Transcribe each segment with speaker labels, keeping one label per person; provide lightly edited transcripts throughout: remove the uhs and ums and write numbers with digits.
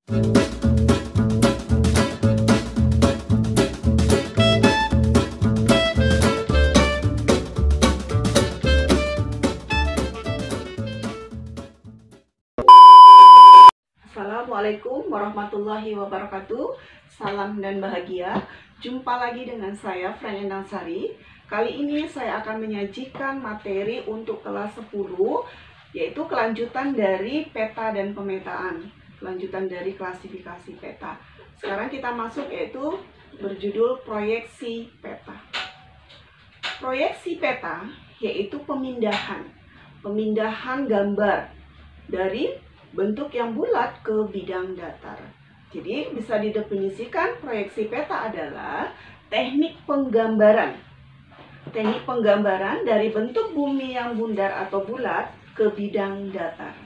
Speaker 1: Assalamualaikum warahmatullahi wabarakatuh. Salam dan bahagia. Jumpa lagi dengan saya, Fren Endang Sari. Kali ini saya akan menyajikan materi untuk kelas 10, yaitu kelanjutan dari peta dan pemetaan. Kelanjutan dari klasifikasi peta. Sekarang kita masuk yaitu berjudul proyeksi peta. Proyeksi peta yaitu pemindahan gambar dari bentuk yang bulat ke bidang datar. Jadi bisa didefinisikan proyeksi peta adalah teknik penggambaran dari bentuk bumi yang bundar atau bulat ke bidang datar.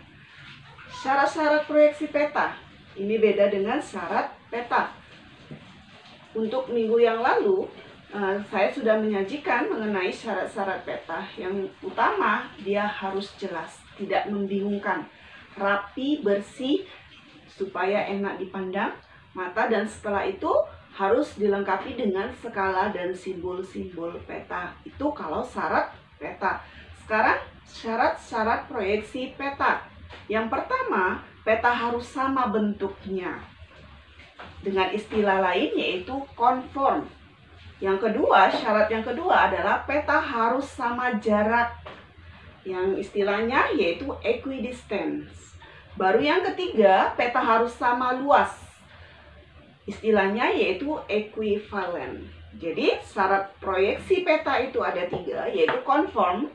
Speaker 1: Syarat-syarat proyeksi peta ini beda dengan syarat peta. Untuk minggu yang lalu saya sudah menyajikan mengenai syarat-syarat peta. Yang utama, dia harus jelas, tidak membingungkan, rapi, bersih, supaya enak dipandang mata, dan setelah itu harus dilengkapi dengan skala dan simbol-simbol peta. Itu kalau syarat peta. Sekarang syarat-syarat proyeksi peta. Yang pertama, peta harus sama bentuknya. Dengan istilah lain yaitu konform. Yang kedua, syarat yang kedua adalah peta harus sama jarak. Yang istilahnya yaitu equidistance. Baru yang ketiga, peta harus sama luas. Istilahnya yaitu equivalen. Jadi syarat proyeksi peta itu ada 3, yaitu conform,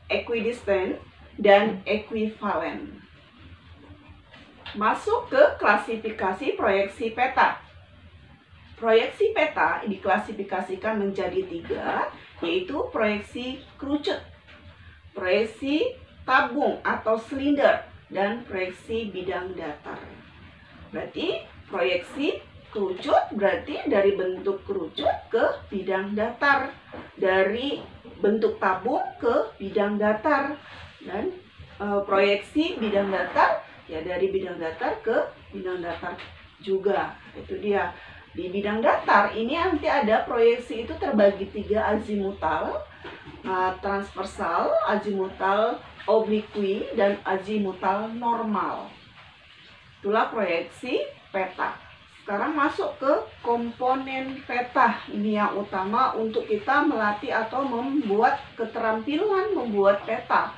Speaker 1: equidistant, dan equivalen. Masuk ke klasifikasi proyeksi peta. Proyeksi peta diklasifikasikan menjadi 3, yaitu proyeksi kerucut, proyeksi tabung atau silinder, dan proyeksi bidang datar. Berarti proyeksi kerucut berarti dari bentuk kerucut ke bidang datar, dari bentuk tabung ke bidang datar, dan proyeksi bidang datar ya dari bidang datar ke bidang datar juga. Itu dia. Di bidang datar ini nanti ada proyeksi itu terbagi 3, azimutal, transversal, azimutal obliqui, dan azimutal normal. Itulah proyeksi peta. Sekarang masuk ke komponen peta. Ini yang utama untuk kita melatih atau membuat keterampilan membuat peta.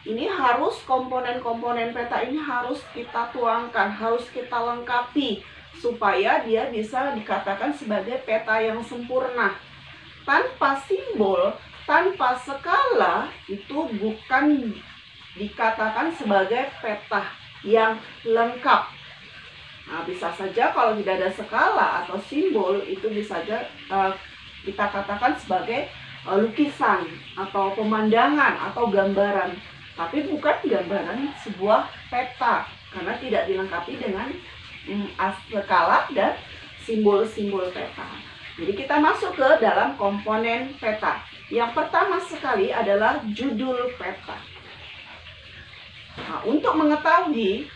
Speaker 1: Ini harus komponen-komponen peta ini harus kita tuangkan, harus kita lengkapi supaya dia bisa dikatakan sebagai peta yang sempurna. Tanpa simbol, tanpa skala, itu bukan dikatakan sebagai peta yang lengkap. Nah, bisa saja kalau tidak ada skala atau simbol, itu bisa saja kita katakan sebagai lukisan atau pemandangan atau gambaran, tapi bukan gambaran sebuah peta karena tidak dilengkapi dengan skala dan simbol-simbol peta. Jadi kita masuk ke dalam komponen peta. Yang pertama sekali adalah judul peta. Nah, untuk mengetahui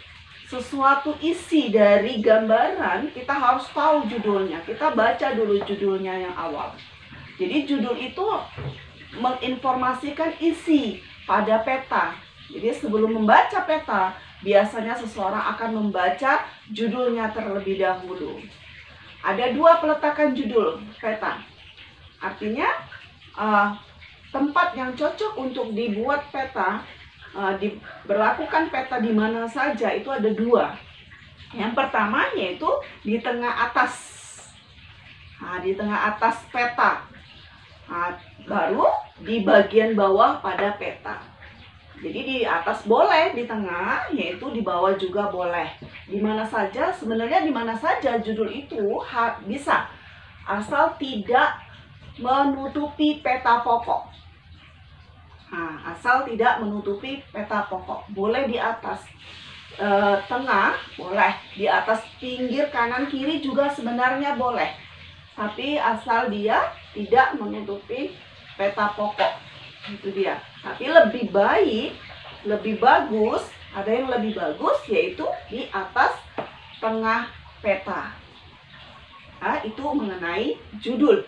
Speaker 1: sesuatu isi dari gambaran, kita harus tahu judulnya. Kita baca dulu judulnya yang awal. Jadi judul itu menginformasikan isi pada peta. Jadi sebelum membaca peta, biasanya seseorang akan membaca judulnya terlebih dahulu. Ada 2 peletakan judul peta. Artinya tempat yang cocok untuk dibuat peta, diberlakukan peta di mana saja, itu ada 2. Yang pertama yaitu di tengah atas. Nah, di tengah atas peta. Nah, baru di bagian bawah pada peta. Jadi di atas boleh, di tengah, yaitu di bawah juga boleh. Di mana saja, sebenarnya di mana saja judul itu bisa, asal tidak menutupi peta pokok. Nah, asal tidak menutupi peta pokok. Boleh di atas tengah, boleh. Di atas pinggir kanan kiri juga sebenarnya boleh. Tapi asal dia tidak menutupi peta pokok. Itu dia. Tapi lebih baik, lebih bagus, ada yang lebih bagus yaitu di atas tengah peta. Nah, itu mengenai judul.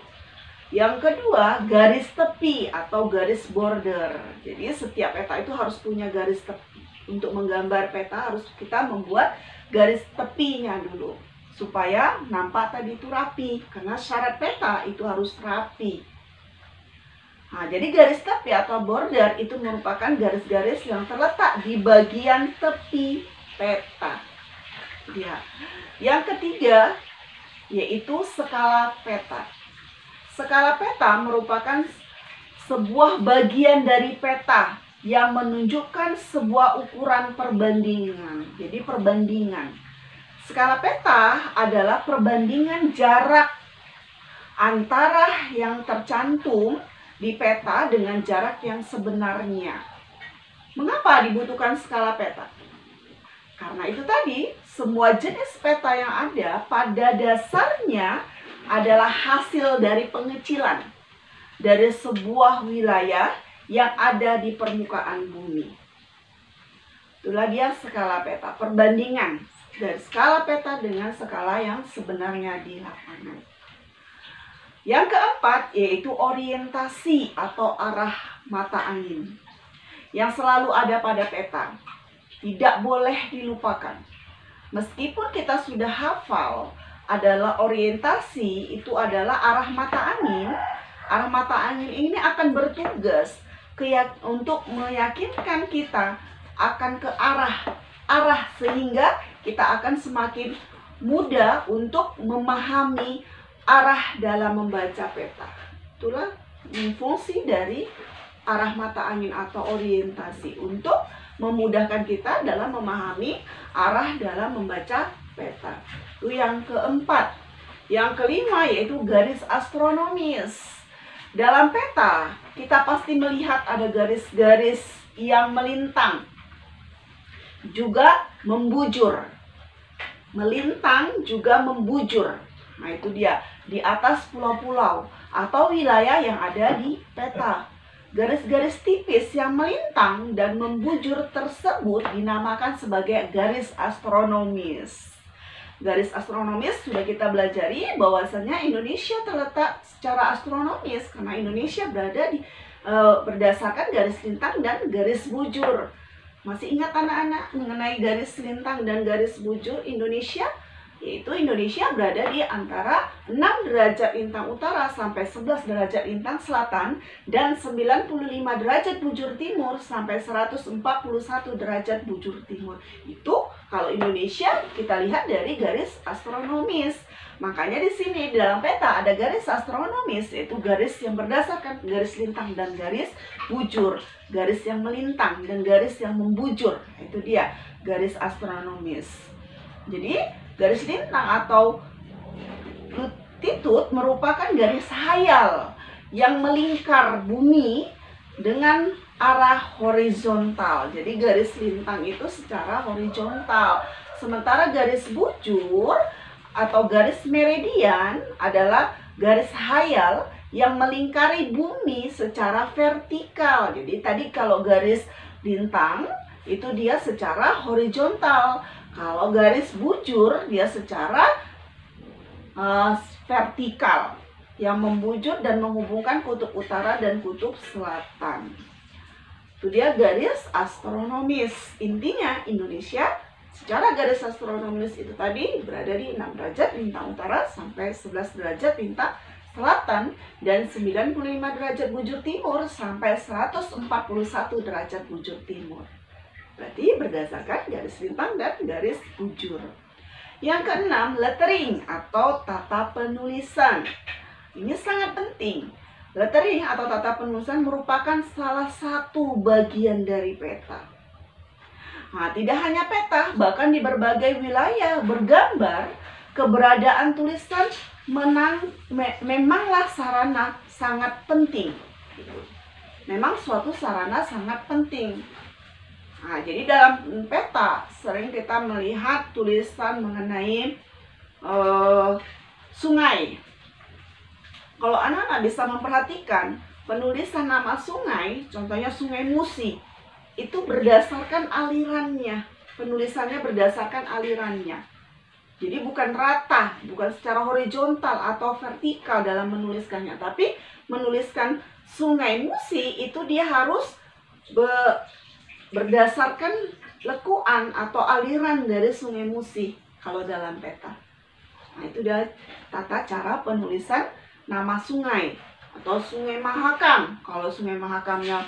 Speaker 1: Yang kedua, garis tepi atau garis border. Jadi setiap peta itu harus punya garis tepi. Untuk menggambar peta harus kita membuat garis tepinya dulu, supaya nampak tadi itu rapi. Karena syarat peta itu harus rapi. Nah, jadi garis tepi atau border itu merupakan garis-garis yang terletak di bagian tepi peta. Ya. Yang ketiga, yaitu skala peta. Skala peta merupakan sebuah bagian dari peta yang menunjukkan sebuah ukuran perbandingan. Jadi perbandingan. Skala peta adalah perbandingan jarak antara yang tercantum di peta dengan jarak yang sebenarnya. Mengapa dibutuhkan skala peta? Karena itu tadi, semua jenis peta yang ada pada dasarnya adalah hasil dari pengecilan dari sebuah wilayah yang ada di permukaan bumi. Itulah dia skala peta, perbandingan dari skala peta dengan skala yang sebenarnya di lapangan. Yang keempat, yaitu orientasi atau arah mata angin yang selalu ada pada peta. Tidak boleh dilupakan. Meskipun kita sudah hafal adalah orientasi, itu adalah arah mata angin. Arah mata angin ini akan bertugas untuk meyakinkan kita akan ke arah sehingga kita akan semakin mudah untuk memahami arah dalam membaca peta. Itulah fungsi dari arah mata angin atau orientasi untuk memudahkan kita dalam memahami arah dalam membaca peta. Itu yang keempat. Yang kelima yaitu garis astronomis. Dalam peta kita pasti melihat ada garis-garis yang melintang, juga membujur. Melintang juga membujur. Nah, itu dia, di atas pulau-pulau atau wilayah yang ada di peta. Garis-garis tipis yang melintang dan membujur tersebut dinamakan sebagai garis astronomis. Garis astronomis sudah kita belajari bahwasanya Indonesia terletak secara astronomis karena Indonesia berada di berdasarkan garis lintang dan garis bujur. Masih ingat anak-anak mengenai garis lintang dan garis bujur Indonesia? Yaitu Indonesia berada di antara 6 derajat lintang utara sampai 11 derajat lintang selatan dan 95 derajat bujur timur sampai 141 derajat bujur timur. Itu kalau Indonesia kita lihat dari garis astronomis. Makanya di sini di dalam peta ada garis astronomis, yaitu garis yang berdasarkan garis lintang dan garis bujur, garis yang melintang dan garis yang membujur. Itu dia garis astronomis. Jadi garis lintang atau latitude merupakan garis hayal yang melingkar bumi dengan arah horizontal. Jadi garis lintang itu secara horizontal. Sementara garis bujur atau garis meridian adalah garis hayal yang melingkari bumi secara vertikal. Jadi tadi kalau garis lintang itu dia secara horizontal. Kalau garis bujur dia secara vertikal yang membujur dan menghubungkan kutub utara dan kutub selatan. Itu dia garis astronomis. Intinya Indonesia secara garis astronomis itu tadi berada di 6 derajat lintang utara sampai 11 derajat lintang selatan dan 95 derajat bujur timur sampai 141 derajat bujur timur. Berarti berdasarkan garis lintang dan garis bujur. Yang keenam, lettering atau tata penulisan. Ini sangat penting. Lettering atau tata penulisan merupakan salah satu bagian dari peta. Nah, tidak hanya peta, bahkan di berbagai wilayah bergambar, keberadaan tulisan memanglah sarana sangat penting. Memang suatu sarana sangat penting. Nah, jadi dalam peta sering kita melihat tulisan mengenai sungai. Kalau anak-anak bisa memperhatikan penulisan nama sungai, contohnya Sungai Musi, itu berdasarkan alirannya. Penulisannya berdasarkan alirannya. Jadi bukan rata, bukan secara horizontal atau vertikal dalam menuliskannya, tapi menuliskan Sungai Musi itu dia harus berdasarkan lekuan atau aliran dari Sungai Musi kalau dalam peta. Nah, itu dia tata cara penulisan nama sungai atau Sungai Mahakam. Kalau Sungai Mahakamnya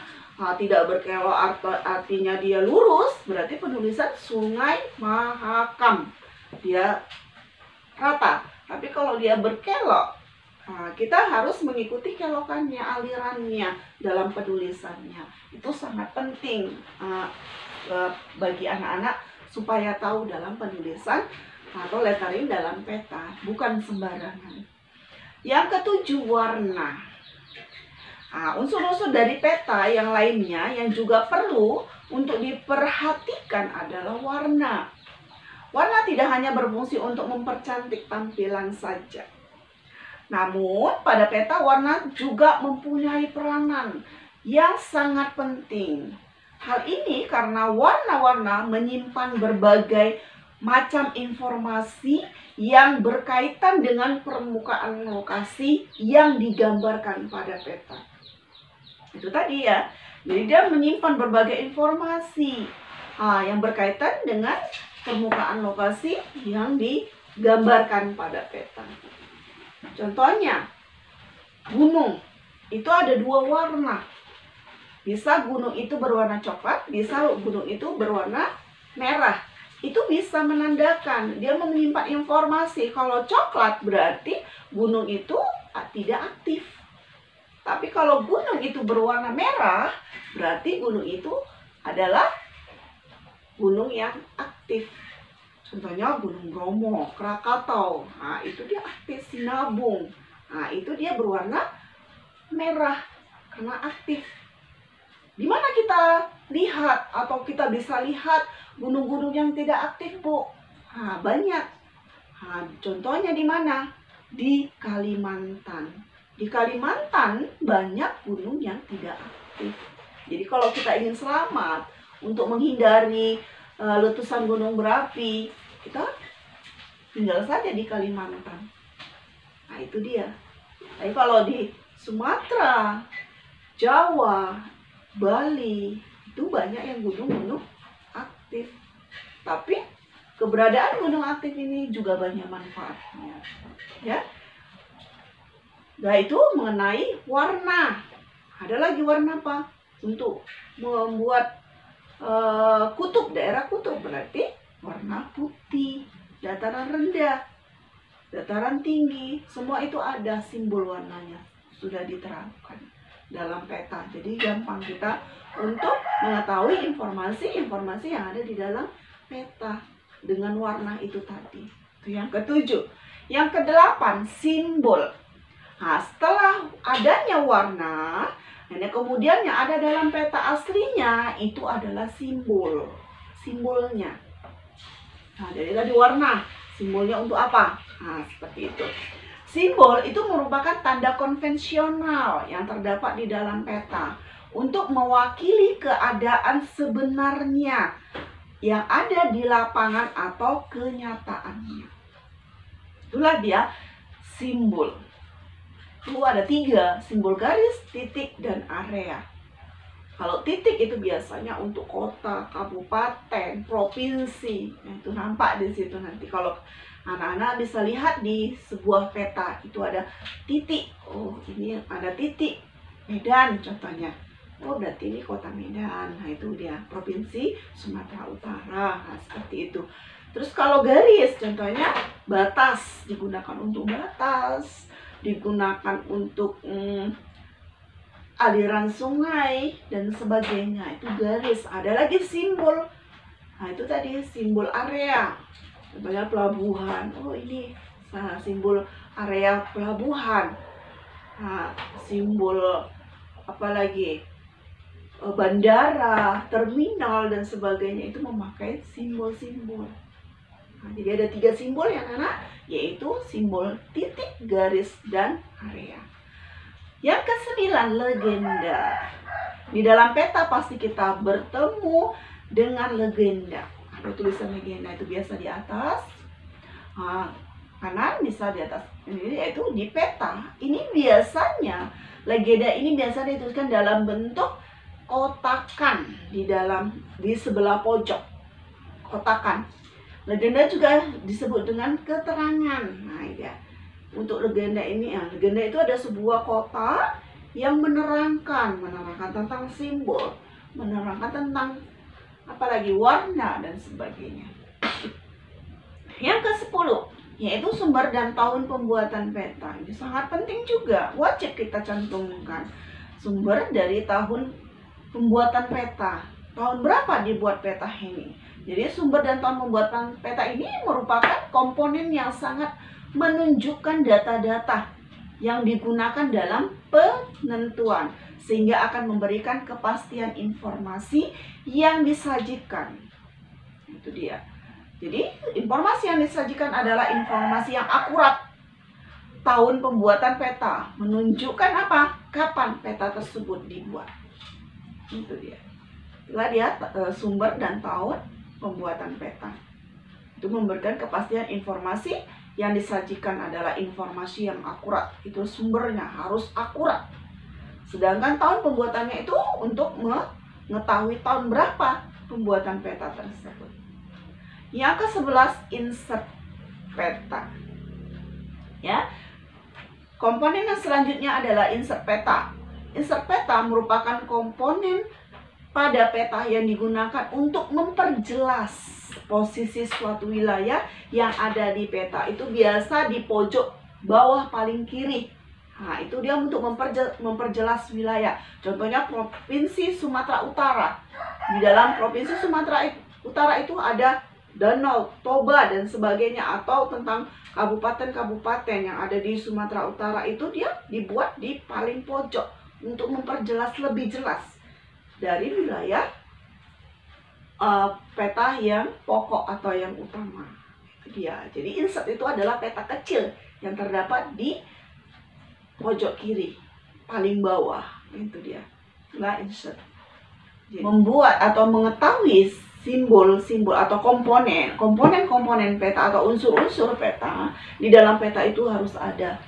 Speaker 1: tidak berkelok artinya dia lurus, berarti penulisan Sungai Mahakam. Dia rata. Tapi kalau dia berkelok, kita harus mengikuti kelokannya, alirannya dalam penulisannya. Itu sangat penting bagi anak-anak supaya tahu dalam penulisan atau lettering dalam peta, bukan sembarangan. Yang ketujuh, warna. Unsur-unsur dari peta yang lainnya yang juga perlu untuk diperhatikan adalah warna. Warna tidak hanya berfungsi untuk mempercantik tampilan saja. Namun, pada peta warna juga mempunyai peranan yang sangat penting. Hal ini karena warna-warna menyimpan berbagai macam informasi yang berkaitan dengan permukaan lokasi yang digambarkan pada peta. Itu tadi ya. Jadi dia menyimpan berbagai informasi yang berkaitan dengan permukaan lokasi yang digambarkan pada peta. Contohnya, gunung itu ada dua warna. Bisa gunung itu berwarna coklat, bisa gunung itu berwarna merah. Itu bisa menandakan, dia menyimpan informasi. Kalau coklat berarti gunung itu tidak aktif. Tapi kalau gunung itu berwarna merah, berarti gunung itu adalah gunung yang aktif. Contohnya Gunung Bromo, Krakatau. Itu dia aktif. Sinabung. Itu dia berwarna merah karena aktif. Di mana kita lihat atau kita bisa lihat gunung-gunung yang tidak aktif, Bu? Banyak. Contohnya di mana? Di Kalimantan. Di Kalimantan banyak gunung yang tidak aktif. Jadi kalau kita ingin selamat untuk menghindari letusan gunung berapi, kita tinggal saja di Kalimantan. Itu dia. Tapi kalau di Sumatera, Jawa, Bali, itu banyak yang gunung-gunung aktif. Tapi keberadaan gunung aktif ini juga banyak manfaatnya. Ya. Nah, itu mengenai warna. Ada lagi warna apa? Untuk membuat kutub, daerah kutub berarti warna putih, dataran rendah, dataran tinggi, semua itu ada simbol warnanya, sudah diterapkan dalam peta. Jadi gampang kita untuk mengetahui informasi-informasi yang ada di dalam peta dengan warna itu tadi. Itu yang ketujuh. Yang kedelapan, simbol. Setelah adanya warna, kemudian yang ada dalam peta aslinya itu adalah simbolnya. Jadi tadi warna, simbolnya untuk apa? Seperti itu. Simbol itu merupakan tanda konvensional yang terdapat di dalam peta untuk mewakili keadaan sebenarnya yang ada di lapangan atau kenyataannya. Itulah dia simbol. Itu ada 3, simbol garis, titik, dan area. Kalau titik itu biasanya untuk kota, kabupaten, provinsi. Itu nampak di situ nanti. Kalau anak-anak bisa lihat di sebuah peta, itu ada titik. Oh, ini ada titik Medan contohnya. Oh, berarti ini kota Medan. Itu dia, Provinsi Sumatera Utara. Seperti itu. Terus kalau garis, contohnya batas, digunakan untuk batas, digunakan untuk aliran sungai dan sebagainya. Itu garis. Ada lagi simbol. Itu tadi simbol area. Contohnya pelabuhan. Oh, ini simbol area pelabuhan. Simbol apa lagi? Bandara, terminal dan sebagainya itu memakai simbol-simbol. Jadi ada 3 simbol yang anak, yaitu simbol titik, garis, dan area. Yang ke-9, legenda. Di dalam peta pasti kita bertemu dengan legenda. Ada tulisan legenda itu biasa di atas. Nah, kanan bisa di atas ini, yaitu di peta. Ini biasanya legenda ini biasanya dituliskan dalam bentuk kotakan di sebelah pojok. Kotakan. Legenda juga disebut dengan keterangan. Nah, ya. Untuk legenda ini, ya, legenda itu ada sebuah kota yang menerangkan tentang simbol, menerangkan tentang apalagi warna dan sebagainya. Yang ke-10 yaitu sumber dan tahun pembuatan peta. Ini sangat penting juga, wajib kita cantumkan sumber dari tahun pembuatan peta. Tahun berapa dibuat peta ini? Jadi sumber dan tahun pembuatan peta ini merupakan komponen yang sangat menunjukkan data-data yang digunakan dalam penentuan, sehingga akan memberikan kepastian informasi yang disajikan. Itu dia. Jadi informasi yang disajikan adalah informasi yang akurat. Tahun pembuatan peta menunjukkan apa? Kapan peta tersebut dibuat. Itu dia. Itulah dia sumber dan tahun pembuatan peta. Itu memberikan kepastian informasi yang disajikan adalah informasi yang akurat. Itu sumbernya harus akurat. Sedangkan tahun pembuatannya itu untuk mengetahui tahun berapa pembuatan peta tersebut. Yang ke-11, insert peta. Ya. Komponen yang selanjutnya adalah insert peta. Insert peta merupakan komponen pada peta yang digunakan untuk memperjelas posisi suatu wilayah yang ada di peta. Itu biasa di pojok bawah paling kiri. Nah, itu dia untuk memperjelas wilayah. Contohnya Provinsi Sumatera Utara. Di dalam Provinsi Sumatera Utara itu ada Danau Toba dan sebagainya, atau tentang kabupaten-kabupaten yang ada di Sumatera Utara itu dia dibuat di paling pojok untuk memperjelas lebih jelas dari wilayah peta yang pokok atau yang utama. Itu dia. Jadi insert itu adalah peta kecil yang terdapat di pojok kiri paling bawah. Itu dia. Itulah insert. Jadi, membuat atau mengetahui simbol-simbol atau komponen peta atau unsur-unsur peta di dalam peta itu harus ada.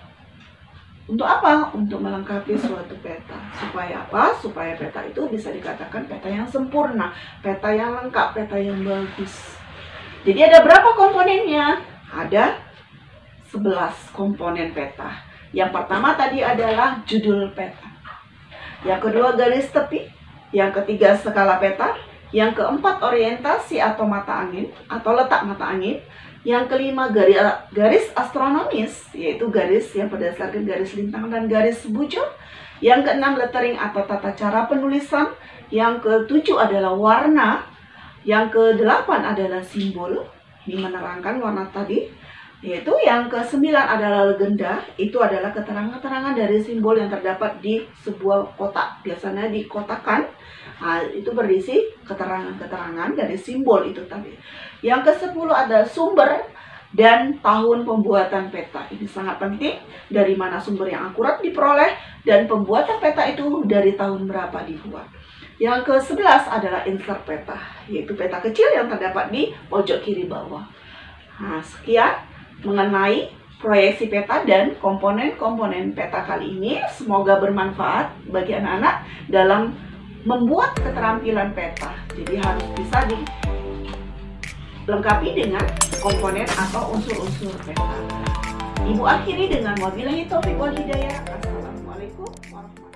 Speaker 1: Untuk apa? Untuk melengkapi suatu peta. Supaya apa? Supaya peta itu bisa dikatakan peta yang sempurna, peta yang lengkap, peta yang bagus. Jadi ada berapa komponennya? Ada 11 komponen peta. Yang pertama tadi adalah judul peta. Yang kedua garis tepi. Yang ketiga skala peta. Yang keempat orientasi atau mata angin atau letak mata angin. Yang kelima garis astronomis, yaitu garis yang berdasarkan garis lintang dan garis bujur. Yang keenam lettering atau tata cara penulisan. Yang ketujuh adalah warna. Yang kedelapan adalah simbol, ini menerangkan warna tadi. Yaitu yang kesembilan adalah legenda, itu adalah keterangan-keterangan dari simbol yang terdapat di sebuah kotak. Biasanya dikotakan. Nah, itu berisi keterangan-keterangan dari simbol itu tadi. Yang ke-10 adalah sumber dan tahun pembuatan peta. Ini sangat penting, dari mana sumber yang akurat diperoleh dan pembuatan peta itu dari tahun berapa dibuat. Yang ke-11 adalah insert peta, yaitu peta kecil yang terdapat di pojok kiri bawah. Nah, sekian mengenai proyeksi peta dan komponen-komponen peta kali ini. Semoga bermanfaat bagi anak-anak dalam membuat keterampilan peta. Jadi harus bisa dilengkapi dengan komponen atau unsur-unsur peta. Ibu akhiri dengan wabillahi taufiq wal hidayah. Assalamualaikum warahmatullahi wabarakatuh.